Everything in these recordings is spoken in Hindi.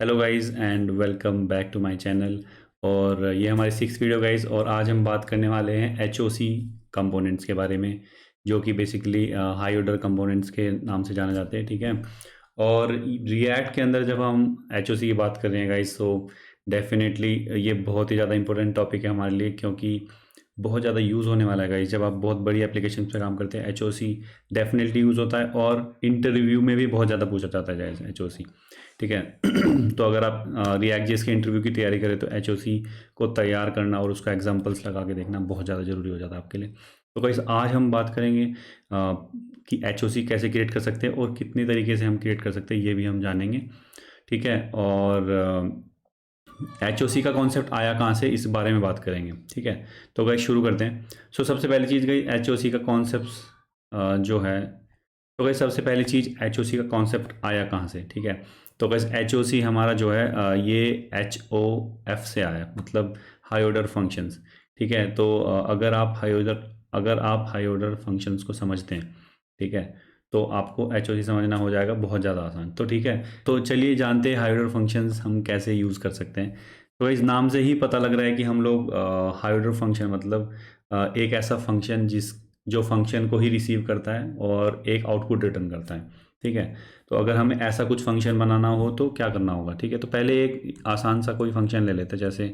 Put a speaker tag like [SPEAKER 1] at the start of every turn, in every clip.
[SPEAKER 1] Hello guys and welcome back to my channel. और ये हमारी 6th वीडियो गाइस, और आज हम बात करने वाले हैं एच ओ सी कंपोनेंट्स के बारे में, जो कि बेसिकली हाई ऑर्डर कंपोनेंट्स के नाम से जाने जाते हैं। ठीक है। और रिएक्ट के अंदर जब हम एच ओ सी की बात कर रहे हैं गाइस, तो डेफिनेटली ये बहुत ही ज़्यादा इंपॉर्टेंट टॉपिक है हमारे लिए, क्योंकि बहुत ज़्यादा यूज़ होने वाला है गाइस। जब आप बहुत बड़ी एप्लीकेशन पे काम करते हैं, एच ओ सी डेफिनेटली यूज़ होता है, और इंटरव्यू में भी बहुत ज़्यादा पूछा जाता है एच ओ सी। ठीक है। तो अगर आप रिएक्ट जेएस के इंटरव्यू की तैयारी करें, तो एच ओ सी को तैयार करना और उसका एग्जाम्पल्स लगा के देखना बहुत ज़्यादा ज़रूरी हो जाता है आपके लिए। तो गाइस आज हम बात करेंगे कि एच ओ सी कैसे क्रिएट कर सकते हैं और कितने तरीके से हम क्रिएट कर सकते हैं, ये भी हम जानेंगे। ठीक है। और एच ओ सी का कॉन्सेप्ट आया कहाँ से, इस बारे में बात करेंगे। ठीक है। तो गाइस शुरू करते हैं। सबसे पहली चीज़ गई एच ओ सी का कॉन्सेप्ट जो है। तो गाइस सबसे पहली चीज़ एच ओ सी का कॉन्सेप्ट आया कहाँ से। ठीक है। तो गाइस एच ओ सी हमारा जो है ये एच ओ एफ से आया, मतलब हाई ऑर्डर फंक्शंस। ठीक है। तो अगर आप हाई ऑर्डर फंक्शंस को समझते हैं, ठीक है, तो आपको एच ओ सी समझना हो जाएगा बहुत ज़्यादा आसान। तो ठीक है, तो चलिए जानते हैं हाई ऑर्डर फंक्शंस हम कैसे यूज़ कर सकते हैं। तो इस नाम से ही पता लग रहा है कि हम लोग हाई ऑर्डर फंक्शन मतलब एक ऐसा फंक्शन जो फंक्शन को ही रिसीव करता है और एक आउटपुट रिटर्न करता है। ठीक है। तो अगर हमें ऐसा कुछ फंक्शन बनाना हो तो क्या करना होगा। ठीक है। तो पहले एक आसान सा कोई फंक्शन ले लेते हैं, जैसे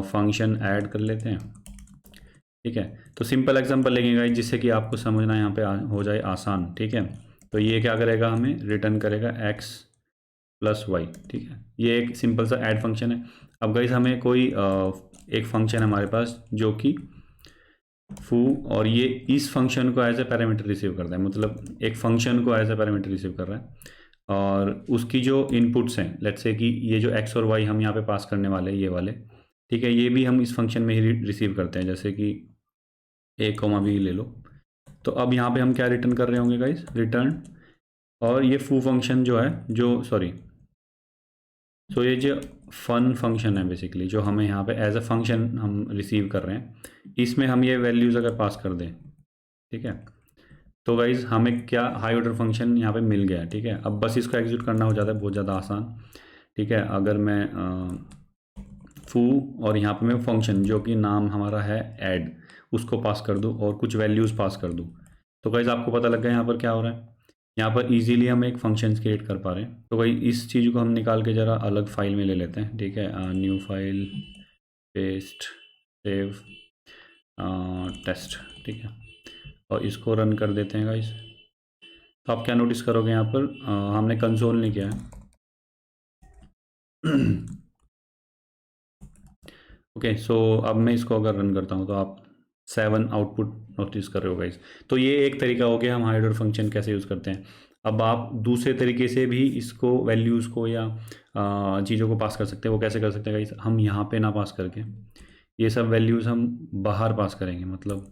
[SPEAKER 1] फंक्शन ऐड कर लेते हैं। ठीक है। तो सिंपल एग्जांपल लेंगे गाइस, जिससे कि आपको समझना यहाँ पे हो जाए आसान। ठीक है। तो ये क्या करेगा, हमें रिटर्न करेगा x प्लस वाई। ठीक है। ये एक सिंपल सा ऐड फंक्शन है। अब गाइस हमें कोई एक फंक्शन है हमारे पास जो कि फू, और ये इस फंक्शन को एज ए पैरामीटर रिसीव करता है, मतलब एक फंक्शन को एज ए पैरामीटर रिसीव कर रहा है। और उसकी जो इनपुट्स हैं, लेट्स से कि ये जो एक्स और वाई हम यहाँ पे पास करने वाले हैं, ये वाले, ठीक है, ये भी हम इस फंक्शन में ही रिसीव करते हैं, जैसे कि ए कॉमा बी ले लो। तो अब यहाँ पे हम क्या रिटर्न कर रहे होंगे गाइस, रिटर्न। और ये फू फंक्शन जो है, जो सॉरी, ये जो फन फंक्शन है बेसिकली, जो हमें यहाँ पे एज अ फंक्शन हम रिसीव कर रहे हैं, इसमें हम ये वैल्यूज़ अगर पास कर दें, ठीक है, तो गाइज हमें क्या हाई ऑर्डर फंक्शन यहाँ पे मिल गया है। ठीक है। अब बस इसको एग्जीक्यूट करना हो जाता है बहुत ज़्यादा आसान। ठीक है। अगर मैं फू और यहाँ पे मैं फंक्शन जो कि नाम हमारा है ऐड, उसको पास कर दूँ और कुछ वैल्यूज़ पास कर दूँ, तो गाइज आपको पता लग गया यहाँ पर क्या हो रहा है। यहाँ पर इजीली हम एक फंक्शन क्रिएट कर पा रहे हैं। तो भाई इस चीज़ को हम निकाल के ज़रा अलग फाइल में ले लेते हैं। ठीक है। New file, paste, save, test. ठीक है। और इसको रन कर देते हैं गाइस। तो आप क्या नोटिस करोगे यहाँ पर, हमने कंसोल नहीं किया है। ओके, अब मैं इसको अगर रन करता हूँ तो आप 7 आउटपुट नोटिस कर रहे हो गाइस। तो ये एक तरीका हो गया हम हाइड ऑर्डर फंक्शन कैसे यूज़ करते हैं। अब आप दूसरे तरीके से भी इसको वैल्यूज़ को या चीज़ों को पास कर सकते हैं। वो कैसे कर सकते हैं गाइस, हम यहाँ पे ना पास करके ये सब वैल्यूज़ हम बाहर पास करेंगे, मतलब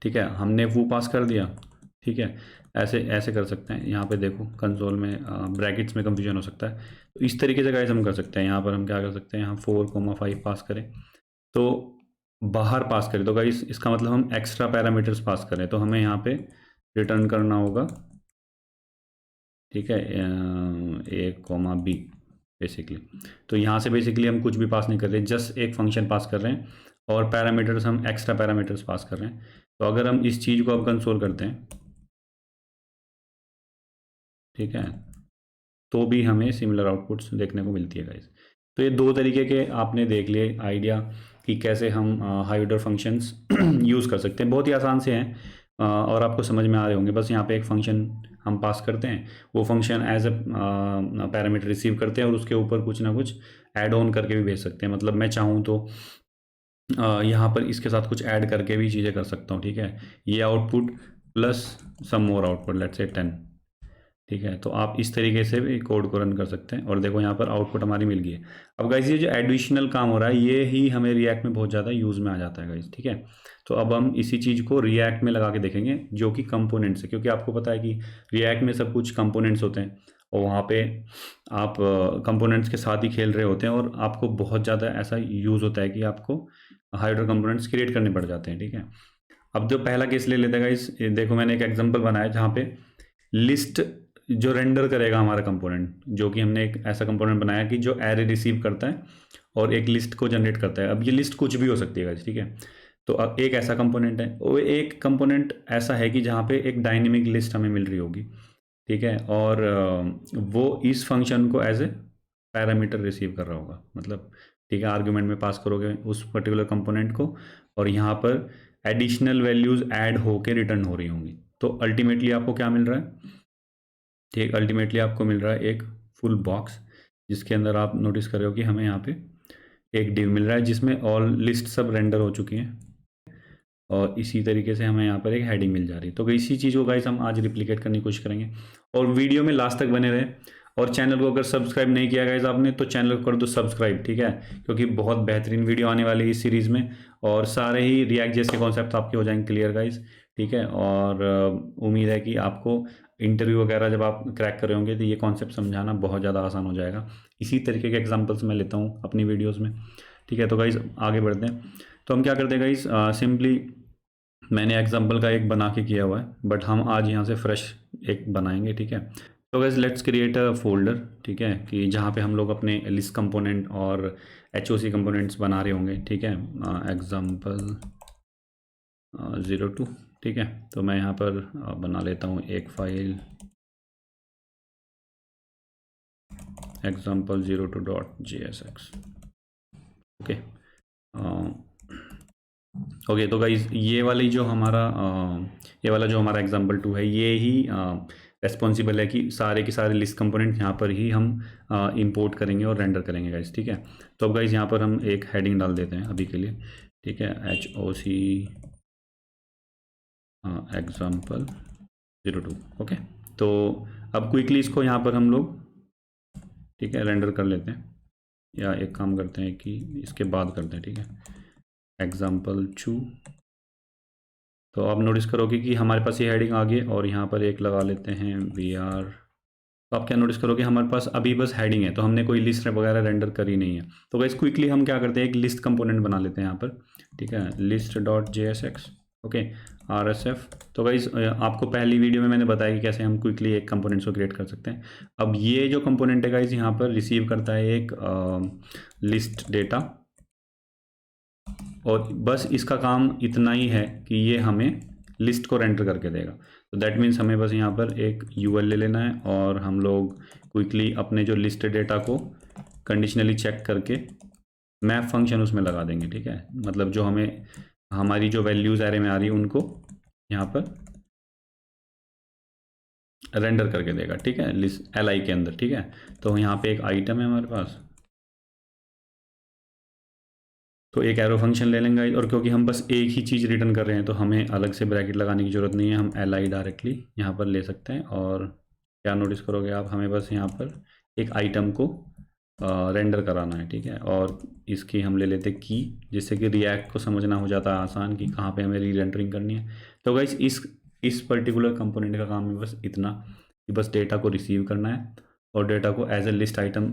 [SPEAKER 1] ठीक है, हमने वो पास कर दिया। ठीक है। ऐसे ऐसे कर सकते हैं। यहाँ पे देखो कंसोल में ब्रैकेट्स में कंफ्यूजन हो सकता है, तो इस तरीके से गाइस हम कर सकते हैं। यहाँ पर हम क्या कर सकते हैं, यहाँ 4,5 पास करें, तो बाहर पास करें, तो गाइस इसका मतलब हम एक्स्ट्रा पैरामीटर्स पास करें, तो हमें यहाँ पे रिटर्न करना होगा। ठीक है। ए कॉमा बी बेसिकली। तो यहाँ से बेसिकली हम कुछ भी पास नहीं कर रहे, जस्ट एक फंक्शन पास कर रहे हैं और पैरामीटर्स हम एक्स्ट्रा पैरामीटर्स पास कर रहे हैं। तो अगर हम इस चीज़ को अब कंसोल करते हैं, ठीक है, तो भी हमें सिमिलर आउटपुट्स देखने को मिलती है गाइस। तो ये दो तरीके के आपने देख लिए आइडिया कि कैसे हम हाई ऑर्डर फंक्शंस यूज़ कर सकते हैं। बहुत ही आसान से हैं और आपको समझ में आ रहे होंगे। बस यहाँ पे एक फंक्शन हम पास करते हैं, वो function as a parameter receive करते हैं और उसके ऊपर कुछ ना कुछ ऐड ऑन करके भी भेज सकते हैं। मतलब मैं चाहूँ तो यहाँ पर इसके साथ कुछ ऐड करके भी चीज़ें कर सकता हूँ। ठीक है। ये output plus some more output, let's say 10। ठीक है। तो आप इस तरीके से भी कोड को रन कर सकते हैं और देखो यहाँ पर आउटपुट हमारी मिल गई है। अब गाइस ये जो एडिशनल काम हो रहा है, ये ही हमें रिएक्ट में बहुत ज़्यादा यूज़ में आ जाता है गाइस। ठीक है। तो अब हम इसी चीज़ को रिएक्ट में लगा के देखेंगे, जो कि कंपोनेंट्स है, क्योंकि आपको पता है कि रिएक्ट में सब कुछ कंपोनेंट्स होते हैं और वहाँ पे आप कंपोनेंट्स के साथ ही खेल रहे होते हैं और आपको बहुत ज़्यादा ऐसा यूज़ होता है कि आपको हाइड्रो कंपोनेंट्स क्रिएट करने पड़ जाते हैं। ठीक है। अब जो पहला केस ले लेते हैं गाइस, देखो मैंने एक एग्जांपल बनाया जहाँ पे लिस्ट जो रेंडर करेगा हमारा कंपोनेंट, जो कि हमने एक ऐसा कंपोनेंट बनाया कि जो एरे रिसीव करता है और एक लिस्ट को जनरेट करता है। अब ये लिस्ट कुछ भी हो सकती है गाइस, ठीक है। तो अब एक ऐसा कंपोनेंट है, वो एक कंपोनेंट ऐसा है कि जहाँ पे एक डायनेमिक लिस्ट हमें मिल रही होगी, ठीक है। और वो इस फंक्शन को एज ए पैरामीटर रिसीव कर रहा होगा, मतलब ठीक है, आर्ग्यूमेंट में पास करोगे उस पर्टिकुलर कंपोनेंट को, और यहाँ पर एडिशनल वैल्यूज़ ऐड होके रिटर्न हो रही होंगी। तो अल्टीमेटली आपको क्या मिल रहा है, ठीक, अल्टीमेटली आपको मिल रहा है एक फुल बॉक्स, जिसके अंदर आप नोटिस कर रहे हो कि हमें यहाँ पे एक डिव मिल रहा है जिसमें ऑल लिस्ट सब रेंडर हो चुकी हैं, और इसी तरीके से हमें यहाँ पर एक हेडिंग मिल जा रही है। तो इसी चीज़ को गाइस हम आज रिप्लिकेट करने की कोशिश करेंगे, और वीडियो में लास्ट तक बने रहे। और चैनल को अगर सब्सक्राइब नहीं किया गाइस आपने, तो चैनल को कर दो सब्सक्राइब, ठीक है, क्योंकि बहुत बेहतरीन वीडियो आने वाली है इस सीरीज़ में, और सारे ही रिएक्ट जैसे कॉन्सेप्ट आपके हो जाएंगे क्लियर गाइस, ठीक है। और उम्मीद है कि आपको इंटरव्यू वगैरह जब आप क्रैक कर रहे होंगे तो ये कॉन्सेप्ट समझाना बहुत ज़्यादा आसान हो जाएगा। इसी तरीके के एग्जांपल्स मैं लेता हूँ अपनी वीडियोस में, ठीक है। तो गाइस आगे बढ़ते हैं। तो हम क्या करते हैं गाइस, सिंपली मैंने एग्जांपल का एक बना के किया हुआ है, बट हम आज यहाँ से फ्रेश एक बनाएंगे, ठीक है। तो guys let's create a folder, ठीक है, कि जहाँ पे हम लोग अपने लिस्ट कंपोनेंट और HOC कंपोनेंट्स बना रहे होंगे, ठीक है। एग्जाम्पल 02, ठीक है। तो मैं यहाँ पर बना लेता हूँ एक फाइल example02.jsx, ओके। ओके, तो गाइज ये वाली जो हमारा ये वाला जो हमारा example 2 है, ये ही रेस्पॉन्सिबल है कि सारे के सारे लिस्ट कंपोनेंट यहाँ पर ही हम इंपोर्ट करेंगे और रेंडर करेंगे गाइज, ठीक है। तो अब गाइज यहाँ पर हम एक हेडिंग डाल देते हैं अभी के लिए, ठीक है, HOC example02, ओके। तो अब क्विकली इसको यहाँ पर हम लोग, ठीक है, रेंडर कर लेते हैं, या एक काम करते हैं कि इसके बाद करते हैं, ठीक है, example2। तो आप नोटिस करोगे कि हमारे पास ये हेडिंग आ गई, और यहाँ पर एक लगा लेते हैं VR। तो आप क्या नोटिस करोगे, हमारे पास अभी बस हेडिंग है, तो हमने कोई लिस्ट वगैरह रेंडर करी नहीं है। तो गाइस क्विकली हम क्या करते हैं, एक लिस्ट कंपोनेंट बना लेते हैं यहाँ पर, ठीक है, list.jsx, ओके, RSF। तो गाइस आपको पहली वीडियो में मैंने बताया कि कैसे हम क्विकली एक कंपोनेंट्स को क्रिएट कर सकते हैं। अब ये जो कंपोनेंट है गाइस यहाँ पर रिसीव करता है एक लिस्ट डेटा, और बस इसका काम इतना ही है कि ये हमें लिस्ट को रेंडर करके देगा। तो दैट मीन्स हमें बस यहाँ पर एक UL ले लेना है, और हम लोग क्विकली अपने जो लिस्ट डेटा को कंडीशनली चेक करके मैप फंक्शन उसमें लगा देंगे, ठीक है। मतलब जो हमें हमारी जो वैल्यूज़ एरे में आ रही है उनको यहाँ पर रेंडर करके देगा, ठीक है, लिस्ट LI के अंदर, ठीक है। तो यहाँ पे एक आइटम है हमारे पास, तो एक एरो फंक्शन ले लेंगे, और क्योंकि हम बस एक ही चीज़ रिटर्न कर रहे हैं तो हमें अलग से ब्रैकेट लगाने की ज़रूरत नहीं है, हम LI डायरेक्टली यहाँ पर ले सकते हैं। और क्या नोटिस करोगे आप, हमें बस यहाँ पर एक आइटम को रेंडर कराना है, ठीक है। और इसकी हम ले लेते हैं की, जिससे कि रिएक्ट को समझना हो जाता है आसान कि कहाँ पे हमें री रेंडरिंग करनी है। तो गाइस इस पर्टिकुलर कंपोनेंट का काम है बस इतना, कि बस डेटा को रिसीव करना है और डेटा को as a list item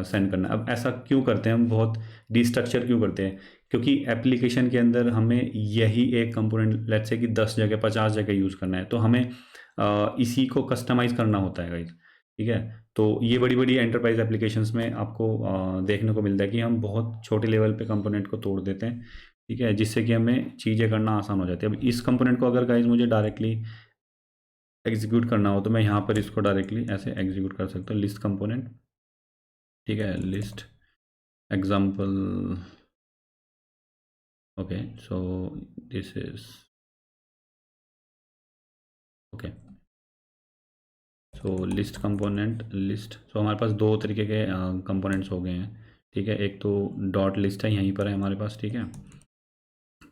[SPEAKER 1] send करना है। अब ऐसा क्यों करते हैं हम, बहुत डिस्ट्रक्चर क्यों करते हैं, क्योंकि एप्लीकेशन के अंदर हमें यही एक कंपोनेंट लेट्स से कि 10 जगह 50 जगह यूज़ करना है, तो हमें इसी को कस्टमाइज़ करना होता है गाइस, ठीक है। तो ये बड़ी बड़ी एंटरप्राइज एप्लीकेशंस में आपको देखने को मिलता है कि हम बहुत छोटे लेवल पे कंपोनेंट को तोड़ देते हैं, ठीक है, जिससे कि हमें चीज़ें करना आसान हो जाती है। अब इस कंपोनेंट को अगर गाइस मुझे डायरेक्टली एग्जीक्यूट करना हो तो मैं यहाँ पर इसको डायरेक्टली ऐसे एग्जीक्यूट कर सकता हूँ, लिस्ट कंपोनेंट, ठीक है, list example, okay, so this is okay, so list component list. So हमारे पास दो तरीके के कंपोनेंट्स हो गए हैं, ठीक है। एक तो डॉट लिस्ट है, यहीं पर है हमारे पास, ठीक है।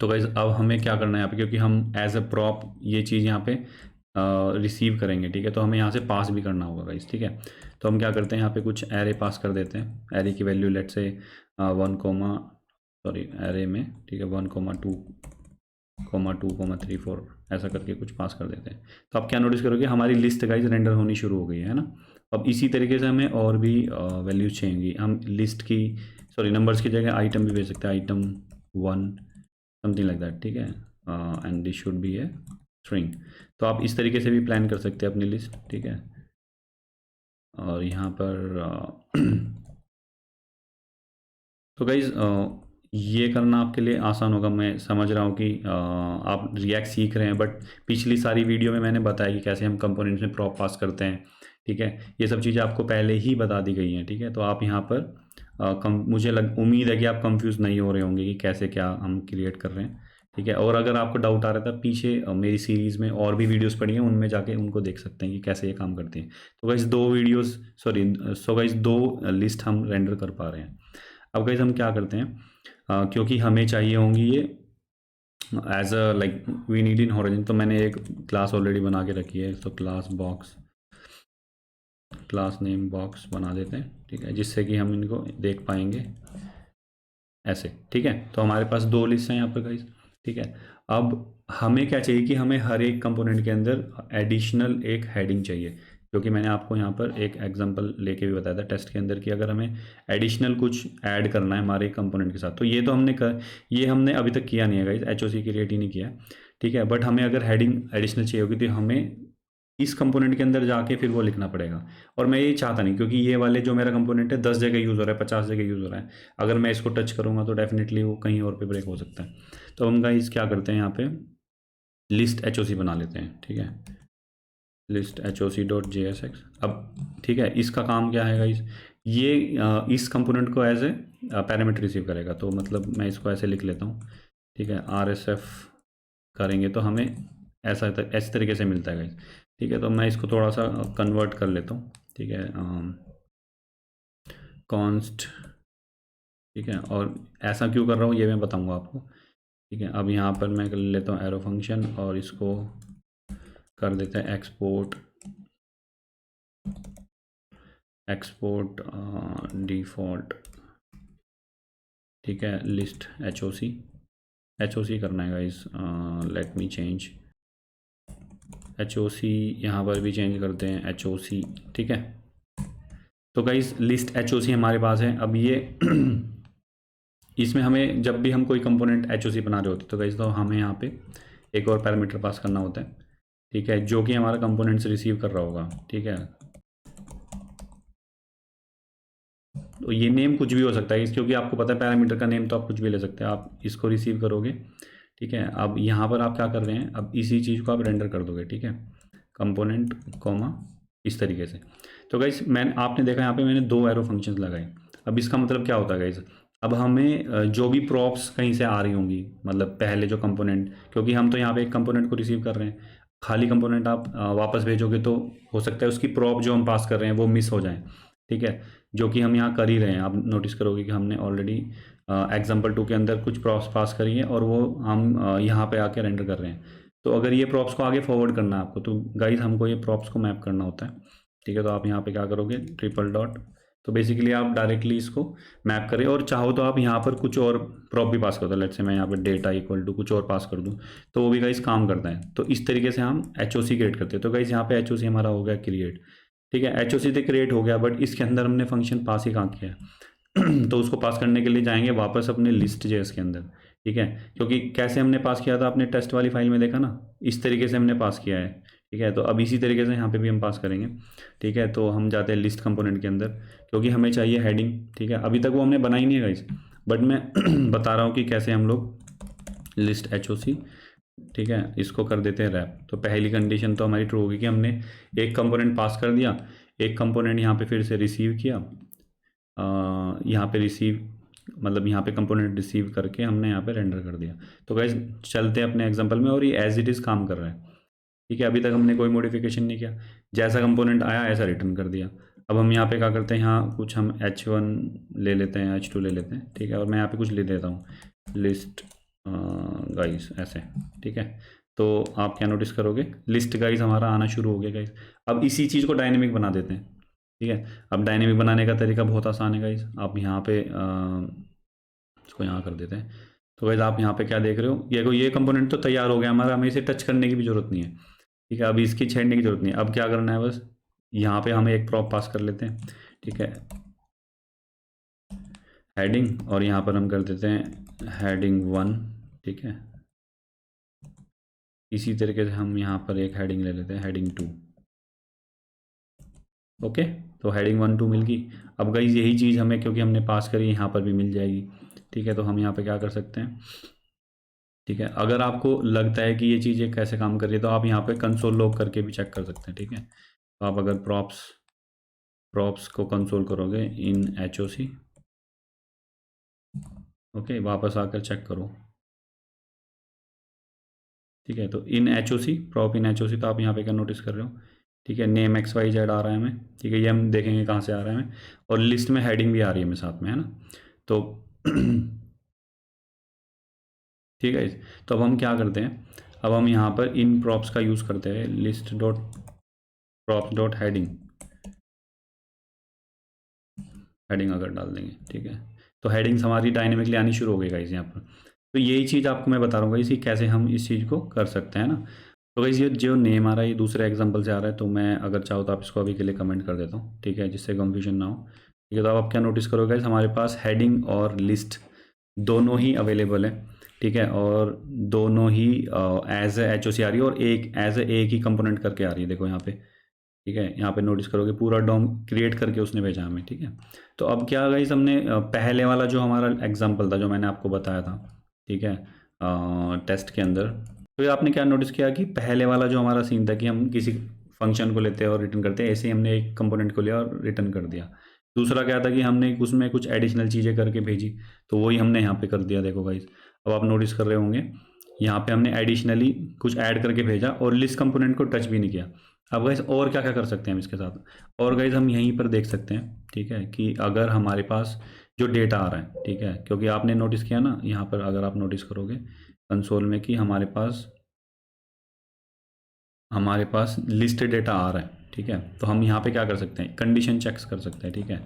[SPEAKER 1] तो गाइज अब हमें क्या करना है यहाँ पे, क्योंकि हम एज अ प्रॉप ये चीज़ यहाँ पे रिसीव करेंगे, ठीक है, तो हमें यहाँ से पास भी करना होगा गाइज, ठीक है। तो हम क्या करते हैं, यहाँ पे कुछ एरे पास कर देते हैं, एरे की वैल्यू लेट से 1 एरे में, ठीक है, 1,2,2,3,4 ऐसा करके कुछ पास कर देते हैं। तो आप क्या नोटिस करोगे, हमारी लिस्ट गाइज रेंडर होनी शुरू हो गई है ना। अब इसी तरीके से हमें और भी वैल्यूज चाहिए, हम लिस्ट की नंबर्स की जगह आइटम भी भेज सकते हैं, item 1 समथिंग लाइक दैट, ठीक है, and this should be a string. तो आप इस तरीके से भी प्लान कर सकते हैं अपनी लिस्ट, ठीक है। और यहाँ पर तो गाइज़ ये करना आपके लिए आसान होगा। मैं समझ रहा हूँ कि आप रिएक्ट सीख रहे हैं, बट पिछली सारी वीडियो में मैंने बताया कि कैसे हम कंपोनेंट्स में प्रॉप पास करते हैं। ठीक है, ये सब चीज़ें आपको पहले ही बता दी गई हैं। ठीक है, तो आप यहाँ पर मुझे उम्मीद है कि आप कंफ्यूज नहीं हो रहे होंगे कि कैसे क्या हम क्रिएट कर रहे हैं। ठीक है, और अगर आपको डाउट आ रहा था, पीछे मेरी सीरीज़ में और भी वीडियोस पड़ी हैं, उनमें जाके उनको देख सकते हैं कि कैसे ये काम करती हैं। तो गाइस दो वीडियोस सो गाइस दो लिस्ट हम रेंडर कर पा रहे हैं। अब गाइस हम क्या करते हैं, क्योंकि हमें चाहिए होंगी ये as a like we need in horizon, तो मैंने एक क्लास ऑलरेडी बना के रखी है। तो क्लास नेम बॉक्स बना देते हैं। ठीक है, जिससे कि हम इनको देख पाएंगे ऐसे। ठीक है, तो हमारे पास दो लिस्ट हैं यहाँ पर गाइस। ठीक है, अब हमें क्या चाहिए कि हमें हर एक कंपोनेंट के अंदर एडिशनल एक हेडिंग चाहिए, जो कि मैंने आपको यहाँ पर एक एग्जांपल लेके भी बताया था टेस्ट के अंदर कि अगर हमें एडिशनल कुछ ऐड करना है हमारे कंपोनेंट के साथ, तो ये हमने अभी तक किया नहीं है गाइस, एचओसी क्रिएट ही नहीं किया। ठीक है, बट हमें अगर हेडिंग एडिशनल चाहिए होगी तो हमें इस कंपोनेंट के अंदर जाके फिर वो लिखना पड़ेगा। और मैं ये चाहता नहीं, क्योंकि ये वाले जो मेरा कंपोनेंट है 10 जगह यूज़ हो रहा है, 50 जगह यूज़ हो रहा है। अगर मैं इसको टच करूँगा तो डेफिनेटली वो कहीं और पे ब्रेक हो सकता है। तो हम गाइस क्या करते हैं, यहाँ पे लिस्ट एच बना लेते हैं। ठीक है, list H O C dot J S X. अब ठीक है, इसका काम क्या है गाइस, ये इस कंपोनेंट को एज ए पैरामीटर रिसीव करेगा। तो मतलब मैं इसको ऐसे लिख लेता हूँ। ठीक है, आर एस एफ करेंगे तो हमें ऐसे तरीके से मिलता है गाइस। ठीक है, तो मैं इसको थोड़ा सा कन्वर्ट कर लेता हूँ। ठीक है, कॉन्स्ट। ठीक है, और ऐसा क्यों कर रहा हूँ ये मैं बताऊँगा आपको। ठीक है, अब यहाँ पर मैं कर लेता हूँ एरो फंक्शन और इसको कर देते हैं एक्सपोर्ट डिफ़ॉल्ट। ठीक है, लिस्ट एच ओ सी करना है guys. Let me change H O C, यहाँ पर भी चेंज करते हैं एच ओ सी। ठीक है, तो गाइस लिस्ट एच ओ सी हमारे पास है। अब ये इसमें हमें जब भी हम कोई कंपोनेंट एच ओ सी बना रहे होते तो गाइस तो हमें यहाँ पे एक और पैरामीटर पास करना होता है। ठीक है, जो कि हमारा कंपोनेंट्स रिसीव कर रहा होगा। ठीक है, तो ये नेम कुछ भी हो सकता है क्योंकि आपको पता है पैरामीटर का नेम तो आप कुछ भी ले सकते हैं। आप इसको रिसीव करोगे। ठीक है, अब यहाँ पर आप क्या कर रहे हैं, अब इसी चीज़ को आप रेंडर कर दोगे। ठीक है, कंपोनेंट कॉमा इस तरीके से। तो गाइस आपने देखा यहाँ पे मैंने दो एरो फंक्शंस लगाए। अब इसका मतलब क्या होता है गाइस, अब हमें जो भी प्रॉप्स कहीं से आ रही होंगी, मतलब पहले जो कंपोनेंट, क्योंकि हम तो यहाँ पे एक कंपोनेंट को रिसीव कर रहे हैं, खाली कंपोनेंट आप वापस भेजोगे तो हो सकता है उसकी प्रॉप जो हम पास कर रहे हैं वो मिस हो जाए। ठीक है, जो कि हम यहाँ कर ही रहे हैं। आप नोटिस करोगे कि हमने ऑलरेडी एग्जाम्पल 2 के अंदर कुछ प्रॉप्स पास करी हैं और वो हम यहाँ पे आके रेंडर कर रहे हैं। तो अगर ये प्रॉप्स को आगे फॉरवर्ड करना है आपको, तो गाइज हमको ये प्रॉप्स को मैप करना होता है। ठीक है, तो आप यहाँ पे क्या करोगे, ट्रिपल डॉट। तो बेसिकली आप डायरेक्टली इसको मैप करें, और चाहो तो आप यहाँ पर कुछ और प्रॉप भी पास कर दो। लेट्स से मैं यहाँ पर डेटा इक्वल टू कुछ और पास कर दूँ, तो वो भी गाइज काम करता है। तो इस तरीके से हम एच ओ सी क्रिएट करते हैं। तो गाइज यहाँ पे एच ओ सी हमारा हो गया क्रिएट। ठीक है, एच ओ सी तो क्रिएट हो गया, बट इसके अंदर हमने फंक्शन पास ही कहाँ किया है तो उसको पास करने के लिए जाएंगे वापस अपने लिस्ट जेएस के अंदर। ठीक है, क्योंकि कैसे हमने पास किया था आपने टेस्ट वाली फाइल में देखा ना, इस तरीके से हमने पास किया है। ठीक है, तो अब इसी तरीके से यहाँ पे भी हम पास करेंगे। ठीक है, तो हम जाते हैं लिस्ट कंपोनेंट के अंदर, क्योंकि हमें चाहिए हेडिंग। ठीक है, अभी तक वो हमने बनाई नहीं है गाइस, बट मैं बता रहा हूँ कि कैसे हम लोग लिस्ट एच ओ सी। ठीक है, इसको कर देते हैं रैप। तो पहली कंडीशन तो हमारी ट्रू होगी कि हमने एक कंपोनेंट पास कर दिया, एक कंपोनेंट यहाँ पे फिर से रिसीव किया। यहाँ पे रिसीव मतलब यहाँ पे कंपोनेंट रिसीव करके हमने यहाँ पे रेंडर कर दिया। तो गाइस चलते हैं अपने एग्जांपल में, और ये एज इट इज़ काम कर रहा है। ठीक है, अभी तक हमने कोई मॉडिफिकेशन नहीं किया, जैसा कंपोनेंट आया ऐसा रिटर्न कर दिया। अब हम यहाँ पे क्या करते हैं, यहाँ कुछ हम H1 ले लेते हैं, H2 ले लेते हैं। ठीक है, और मैं यहाँ पे कुछ ले देता हूँ लिस्ट गाइस ऐसे। ठीक है, तो आप क्या नोटिस करोगे, लिस्ट गाइस हमारा आना शुरू हो गया गाइस। अब इसी चीज़ को डायनेमिक बना देते हैं। ठीक है, अब डायनेमिक बनाने का तरीका बहुत आसान है गाइस। आप यहाँ पे इसको यहाँ कर देते हैं। तो गाइस आप यहाँ पे क्या देख रहे हो, ये कंपोनेंट तो तैयार हो गया हमारा, हमें इसे टच करने की भी जरूरत नहीं है। ठीक है, अभी इसकी छेड़ने की जरूरत नहीं है। अब क्या करना है, बस यहाँ पे हमें एक प्रॉप पास कर लेते हैं। ठीक है, हेडिंग, और यहाँ पर हम कर देते हैं हेडिंग 1। ठीक है, इसी तरीके से हम यहाँ पर एक हेडिंग ले लेते हैं हेडिंग 2। ओके, तो हेडिंग 1 2 मिल गई। अब गाइस यही चीज़ हमें, क्योंकि हमने पास करी, यहाँ पर भी मिल जाएगी। ठीक है, तो हम यहाँ पे क्या कर सकते हैं, ठीक है, अगर आपको लगता है कि ये चीज़ें कैसे काम कर रही है तो आप यहाँ पे कंसोल लॉग करके भी चेक कर सकते हैं। ठीक है, तो आप अगर प्रॉप्स को कंसोल करोगे इन HOC, ओके, वापस आकर चेक करो। ठीक है, तो इन HOC, प्रॉप इन HOC, तो आप यहाँ पे क्या नोटिस कर रहे हो, ठीक है, नेम XYZ आ रहा है हमें। ठीक है, ये हम देखेंगे कहाँ से आ रहा है हमें, और लिस्ट में हेडिंग भी आ रही है हमें साथ में, है ना। तो ठीक है, तो अब हम क्या करते हैं, अब हम यहाँ पर इन प्रॉप्स का यूज़ करते हैं, list dot props dot heading, heading अगर डाल देंगे। ठीक है, तो हेडिंग्स हमारी डायनेमिकली आनी शुरू हो गई गाइस यहाँ पर। तो यही चीज़ आपको मैं बता रहा हूँ गाइस कि कैसे हम इस चीज़ को कर सकते हैं ना। तो गाइस ये जो नेम आ रहा है ये दूसरे एग्जांपल से आ रहा है, तो मैं अगर चाहो तो आप इसको अभी के लिए कमेंट कर देता हूँ। ठीक है, जिससे कंफ्यूजन ना हो। ठीक है, तो आप क्या नोटिस करोगे गाइस, हमारे पास हेडिंग और लिस्ट दोनों ही अवेलेबल है। ठीक है, और दोनों ही एज HOC आ रही है, और एक एज एक ही कंपोनेंट करके आ रही है, देखो यहाँ पे। ठीक है, यहाँ पे नोटिस करोगे पूरा डॉम क्रिएट करके उसने भेजा हमें। ठीक है, तो अब क्या गाइस, हमने पहले वाला जो हमारा एग्जांपल था जो मैंने आपको बताया था, ठीक है, टेस्ट के अंदर, तो ये आपने क्या नोटिस किया कि पहले वाला जो हमारा सीन था कि हम किसी फंक्शन को लेते हैं और रिटर्न करते हैं, ऐसे ही हमने एक कंपोनेंट को लिया और रिटर्न कर दिया। दूसरा क्या था कि हमने उसमें कुछ एडिशनल चीज़ें करके भेजी, तो वही हमने यहाँ पे कर दिया। देखो गाइस, अब आप नोटिस कर रहे होंगे यहाँ पे हमने एडिशनली कुछ ऐड करके भेजा और लिस्ट कंपोनेंट को टच भी नहीं किया। अब गाइस और क्या क्या कर सकते हैं हम इसके साथ, और गाइस हम यहीं पर देख सकते हैं, ठीक है, कि अगर हमारे पास जो डेटा आ रहा है, ठीक है, क्योंकि आपने नोटिस किया ना यहाँ पर, अगर आप नोटिस करोगे कंसोल में कि हमारे पास लिस्ट डेटा आ रहा है। ठीक है, तो हम यहाँ पे क्या कर सकते हैं, कंडीशन चेक्स कर सकते हैं। ठीक है,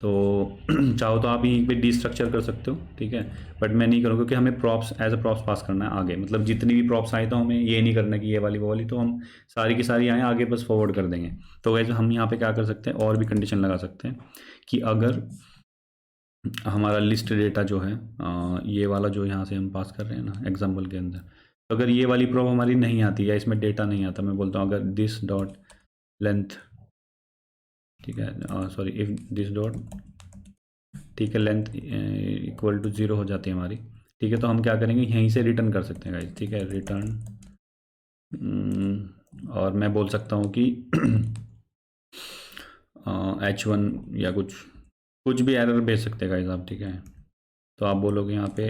[SPEAKER 1] तो चाहो तो आप यहीं पे डिस्ट्रक्चर कर सकते हो। ठीक है, बट मैं नहीं करूँगा क्योंकि हमें प्रॉप्स एज अ प्रॉप्स पास करना है आगे, मतलब जितनी भी प्रॉप्स आए तो हमें ये नहीं करना कि ये वाली वो वाली, तो हम सारी की सारी आए आगे बस फॉरवर्ड कर देंगे। तो वैसे हम यहाँ पे क्या कर सकते हैं, और भी कंडीशन लगा सकते हैं कि अगर हमारा लिस्ट डेटा जो है ये वाला जो यहाँ से हम पास कर रहे हैं ना एग्जाम्पल के अंदर, तो अगर ये वाली प्रॉब हमारी नहीं आती या इसमें डेटा नहीं आता, मैं बोलता हूँ अगर दिस डॉट लेंथ, ठीक है, सॉरी इफ दिस डॉट, ठीक है, लेंथ इक्वल टू 0 हो जाती है हमारी। ठीक है, तो हम क्या करेंगे, यहीं से रिटर्न कर सकते हैं गाइस। ठीक है, रिटर्न, और मैं बोल सकता हूँ कि H1 या कुछ कुछ भी एरर भेज सकते हैं गाइस आप। ठीक है, तो आप बोलोगे यहाँ पे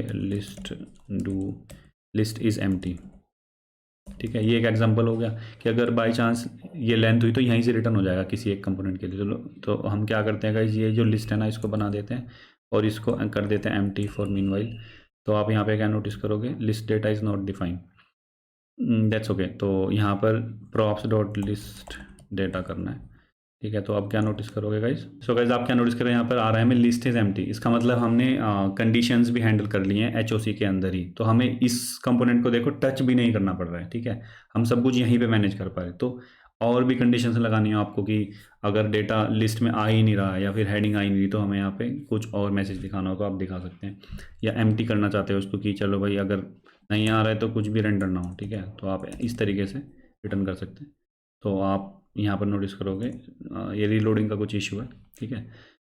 [SPEAKER 1] लिस्ट इज़ एम्प्टी। ठीक है, ये एक एग्जांपल हो गया कि अगर बाय चांस ये लेंथ हुई तो यहीं से रिटर्न हो जाएगा किसी एक कंपोनेंट के लिए। चलो, तो हम क्या करते हैं गाइस, ये जो लिस्ट है ना इसको बना देते हैं और इसको कर देते हैं एम्प्टी फॉर मीनवाइल। तो आप यहाँ पे क्या नोटिस करोगे, list data is not defined, that's okay. तो यहाँ पर प्रॉप्स डॉट लिस्ट डेटा करना है। ठीक है, तो आप क्या नोटिस करोगे गाइस, सो गाइस आप क्या नोटिस करें, यहाँ पर आ रहा है हमें लिस्ट इज एम्प्टी। इसका मतलब हमने कंडीशंस भी हैंडल कर लिए हैं HOC के अंदर ही, तो हमें इस कंपोनेंट को देखो टच भी नहीं करना पड़ रहा है। ठीक है, हम सब कुछ यहीं पे मैनेज कर पा रहे। तो और भी कंडीशंस लगानी हो आपको कि अगर डेटा लिस्ट में आ ही नहीं रहा है या फिर हेडिंग आ ही नहीं रही, तो हमें यहाँ पे कुछ और मैसेज दिखाना हो तो आप दिखा सकते हैं, या एम्प्टी करना चाहते हो उसको कि चलो भाई अगर नहीं आ रहा है तो कुछ भी रेंडर ना हो। ठीक है, तो आप इस तरीके से रिटर्न कर सकते हैं। तो आप यहाँ पर नोटिस करोगे ये रीलोडिंग का कुछ इशू है। ठीक है,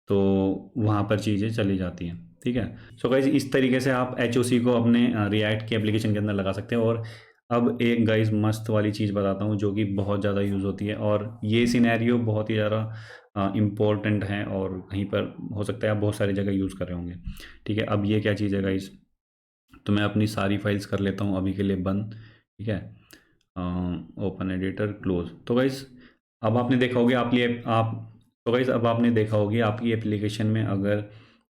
[SPEAKER 1] तो वहाँ पर चीज़ें चली जाती हैं। ठीक है, सो गाइज इस तरीके से आप HOC को अपने रिएक्ट की एप्लीकेशन के अंदर लगा सकते हैं। और अब एक गाइज मस्त वाली चीज़ बताता हूँ जो कि बहुत ज़्यादा यूज़ होती है, और ये सिनेरियो बहुत ही ज़्यादा इम्पोर्टेंट है और कहीं पर हो सकता है आप बहुत सारी जगह यूज़ कर रहे होंगे। ठीक है, अब ये क्या चीज़ है गाइज, तो मैं अपनी सारी फाइल्स कर लेता हूँ अभी के लिए बंद। ठीक है, ओपन एडिटर क्लोज। तो गाइज अब आपने देखा होगा आप तो गाइज अब आपने देखा होगी आपकी एप्लीकेशन में अगर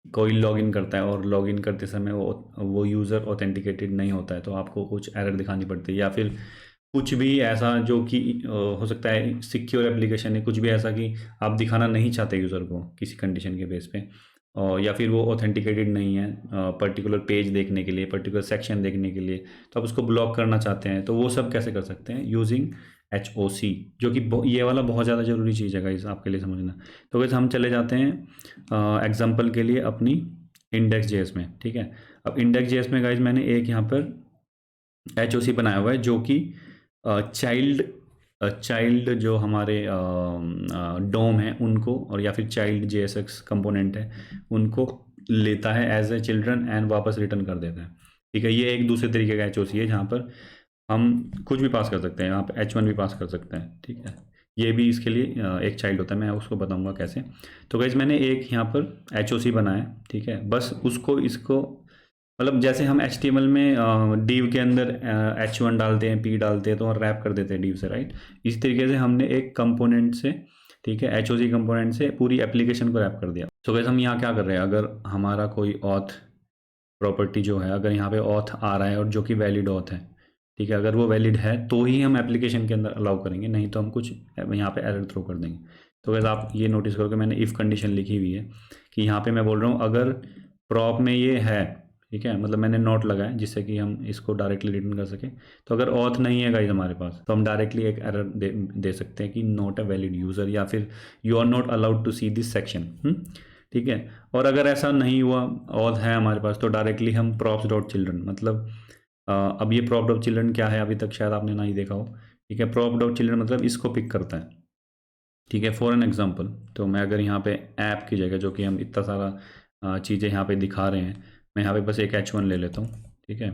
[SPEAKER 1] कोई लॉगिन करता है और लॉगिन करते समय वो यूज़र ऑथेंटिकेटेड नहीं होता है तो आपको कुछ एरर दिखानी पड़ती है, या फिर कुछ भी ऐसा जो कि हो सकता है सिक्योर एप्लीकेशन है, कुछ भी ऐसा कि आप दिखाना नहीं चाहते यूज़र को किसी कंडीशन के बेस पे, और या फिर वो ऑथेंटिकेटेड नहीं है पर्टिकुलर पेज देखने के लिए, पर्टिकुलर सेक्शन देखने के लिए, तो आप उसको ब्लॉक करना चाहते हैं, तो वो सब कैसे कर सकते हैं यूजिंग HOC, जो कि ये वाला बहुत ज़्यादा ज़रूरी चीज़ है गाइस आपके लिए समझना। तो गाइस हम चले जाते हैं एग्जांपल के लिए अपनी इंडेक्स जेएस में। ठीक है, अब इंडेक्स जेएस में गाइस मैंने एक यहाँ पर HOC बनाया हुआ है जो कि चाइल्ड चाइल्ड जो हमारे डोम है उनको, और या फिर चाइल्ड JSX कंपोनेंट है उनको लेता है एज ए चिल्ड्रन एंड वापस रिटर्न कर देता है। ठीक है, ये एक दूसरे तरीके का HOC है जहाँ पर हम कुछ भी पास कर सकते हैं, यहाँ पे H1 भी पास कर सकते हैं। ठीक है, ये भी इसके लिए एक चाइल्ड होता है, मैं उसको बताऊंगा कैसे। तो गाइस मैंने एक यहाँ पर HOC बनाया। ठीक है, बस उसको इसको मतलब जैसे हम HTML में div के अंदर H1 डालते हैं, P डालते हैं तो रैप कर देते हैं div से, राइट। इस तरीके से हमने एक कंपोनेंट से, ठीक है, HOC कंपोनेंट से पूरी एप्लीकेशन को रैप कर दिया। तो गाइस हम यहाँ क्या कर रहे हैं, अगर हमारा कोई ऑथ प्रॉपर्टी जो है, अगर यहाँ पे ऑथ आ रहा है और जो कि वैलिड ऑथ है, ठीक है, अगर वो वैलिड है तो ही हम एप्लीकेशन के अंदर अलाउ करेंगे, नहीं तो हम कुछ यहाँ पे एरर थ्रो कर देंगे। तो वैसे आप ये नोटिस करो कि मैंने इफ़ कंडीशन लिखी हुई है कि यहाँ पे मैं बोल रहा हूँ अगर प्रॉप में ये है, ठीक है, मतलब मैंने नोट लगाया जिससे कि हम इसको डायरेक्टली रिटर्न कर सकें। तो अगर ऑथ नहीं है गाइस हमारे पास, तो हम डायरेक्टली एक एरर दे सकते हैं कि नॉट अ वैलिड यूज़र, या फिर you are not allowed to see this section. ठीक है, और अगर ऐसा नहीं हुआ, ऑथ है हमारे पास, तो डायरेक्टली हम प्रॉप्स डॉट चिल्ड्रन, मतलब अब ये प्रॉप डॉट चिल्ड्रन क्या है अभी तक शायद आपने ना ही देखा हो। ठीक है, प्रॉप डॉट चिल्ड्रन मतलब इसको पिक करता है। ठीक है, फॉर एन एग्जांपल, तो मैं अगर यहाँ पे ऐप की जगह, जो कि हम इतना सारा चीज़ें यहाँ पे दिखा रहे हैं, मैं यहाँ पे बस एक H1 ले लेता हूँ। ठीक है,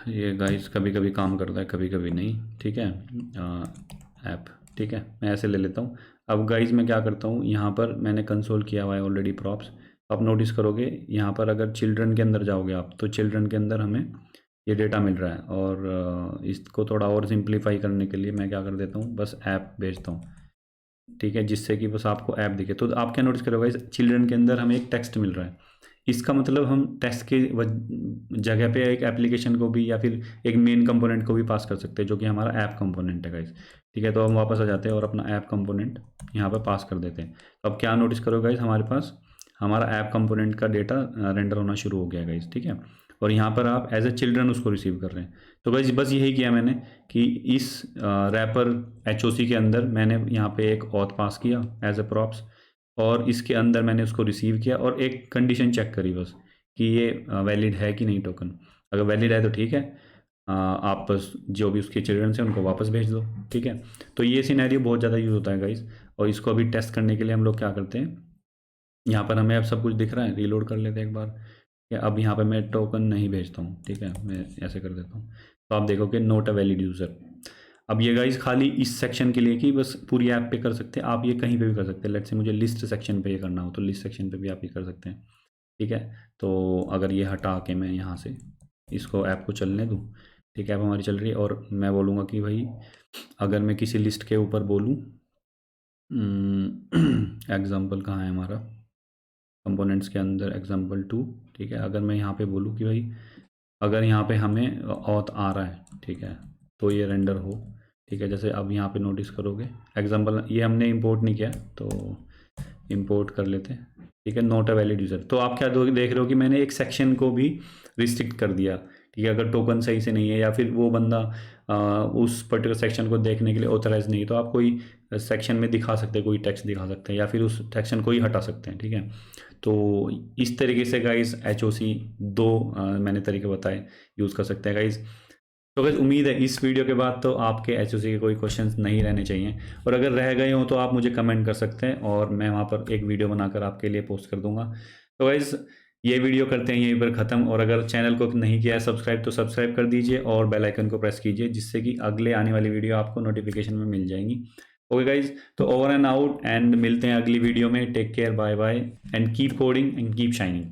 [SPEAKER 1] ये गाइस कभी कभी काम करता है, कभी कभी नहीं। ठीक है, ऐप, ठीक है, मैं ऐसे ले लेता हूँ। अब गाइस मैं क्या करता हूँ, यहाँ पर मैंने कंसोल किया हुआ है ऑलरेडी प्रॉप्स। आप नोटिस करोगे यहाँ पर अगर चिल्ड्रन के अंदर जाओगे आप, तो चिल्ड्रन के अंदर हमें ये डेटा मिल रहा है। और इसको थोड़ा और सिंप्लीफाई करने के लिए मैं क्या कर देता हूँ, बस ऐप भेजता हूँ। ठीक है, जिससे कि बस आपको ऐप दिखे। तो आप क्या नोटिस करोगे, इस चिल्ड्रन के अंदर हमें एक टेक्स्ट मिल रहा है। इसका मतलब हम टेक्स्ट के जगह पे एक एप्लीकेशन को भी, या फिर एक मेन कंपोनेंट को भी पास कर सकते हैं, जो कि हमारा ऐप कंपोनेंट है गाइस। ठीक है, तो हम वापस आ जाते हैं और अपना ऐप कंपोनेंट यहाँ पर पास कर देते हैं। तो अब क्या नोटिस करो गाइस, हमारे पास हमारा ऐप कंपोनेंट का डेटा रेंडर होना शुरू हो गया गाइस। ठीक है, और यहाँ पर आप एज ए चिल्ड्रन उसको रिसीव कर रहे हैं। तो गाइस बस यही किया मैंने कि इस रैपर HOC के अंदर मैंने यहाँ पे एक ऑथ पास किया एज ए प्रॉप्स, और इसके अंदर मैंने उसको रिसीव किया और एक कंडीशन चेक करी बस कि ये वैलिड है कि नहीं टोकन। अगर वैलिड है तो ठीक है, आप बस जो भी उसके चिल्ड्रन से उनको वापस भेज दो। ठीक है, तो ये सिनेरियो बहुत ज़्यादा यूज़ होता है गाइस। और इसको अभी टेस्ट करने के लिए हम लोग क्या करते हैं, यहाँ पर हमें अब सब कुछ दिख रहा है, रीलोड कर लेते हैं एक बार। या अब यहाँ पे मैं टोकन नहीं भेजता हूँ। ठीक है, मैं ऐसे कर देता हूँ, तो आप देखो कि नोट अ वैलिड यूज़र। अब ये गाइस खाली इस सेक्शन के लिए कि बस पूरी ऐप पे कर सकते हैं, आप ये कहीं पे भी कर सकते हैं। लेट्स से मुझे लिस्ट सेक्शन पे ये करना हो, तो लिस्ट सेक्शन पे भी आप ये कर सकते हैं। ठीक है, तो अगर ये हटा के मैं यहाँ से इसको ऐप को चलने दूँ, ठीक है, ऐप हमारी चल रही है, और मैं बोलूँगा कि भाई अगर मैं किसी लिस्ट के ऊपर बोलूँ, एग्जाम्पल कहाँ है हमारा, कंपोनेंट्स के अंदर एग्जाम्पल 2। ठीक है, अगर मैं यहाँ पे बोलूँ कि भाई अगर यहाँ पे हमें ऑथ आ रहा है, ठीक है, तो ये रेंडर हो। ठीक है, जैसे अब यहाँ पे नोटिस करोगे एग्जांपल, ये हमने इंपोर्ट नहीं किया तो इंपोर्ट कर लेते हैं। ठीक है, नॉट अ वैलिड यूज़र। तो आप क्या देख रहे हो कि मैंने एक सेक्शन को भी रिस्ट्रिक्ट कर दिया। ठीक है, अगर टोकन सही से नहीं है, या फिर वो बंदा उस पर्टिकुलर सेक्शन को देखने के लिए ऑथराइज नहीं है, तो आप कोई सेक्शन में दिखा सकते हैं, कोई टेक्स्ट दिखा सकते हैं, या फिर उस सेक्शन को ही हटा सकते हैं। ठीक है, तो इस तरीके से गाइस HOC दो मैंने तरीके बताए यूज़ कर सकते हैं गाइस। तो गाइस उम्मीद है इस वीडियो के बाद तो आपके HOC के कोई क्वेश्चंस नहीं रहने चाहिए, और अगर रह गए हो तो आप मुझे कमेंट कर सकते हैं और मैं वहाँ पर एक वीडियो बनाकर आपके लिए पोस्ट कर दूंगा। तो गाइस ये वीडियो करते हैं यहीं पर ख़त्म, और अगर चैनल को नहीं किया है सब्सक्राइब तो सब्सक्राइब कर दीजिए और बेल आइकन को प्रेस कीजिए, जिससे कि अगले आने वाली वीडियो आपको नोटिफिकेशन में मिल जाएंगी। ओके गाइज, तो ओवर एंड आउट, एंड मिलते हैं अगली वीडियो में। Take care, bye bye, and keep coding and keep shining.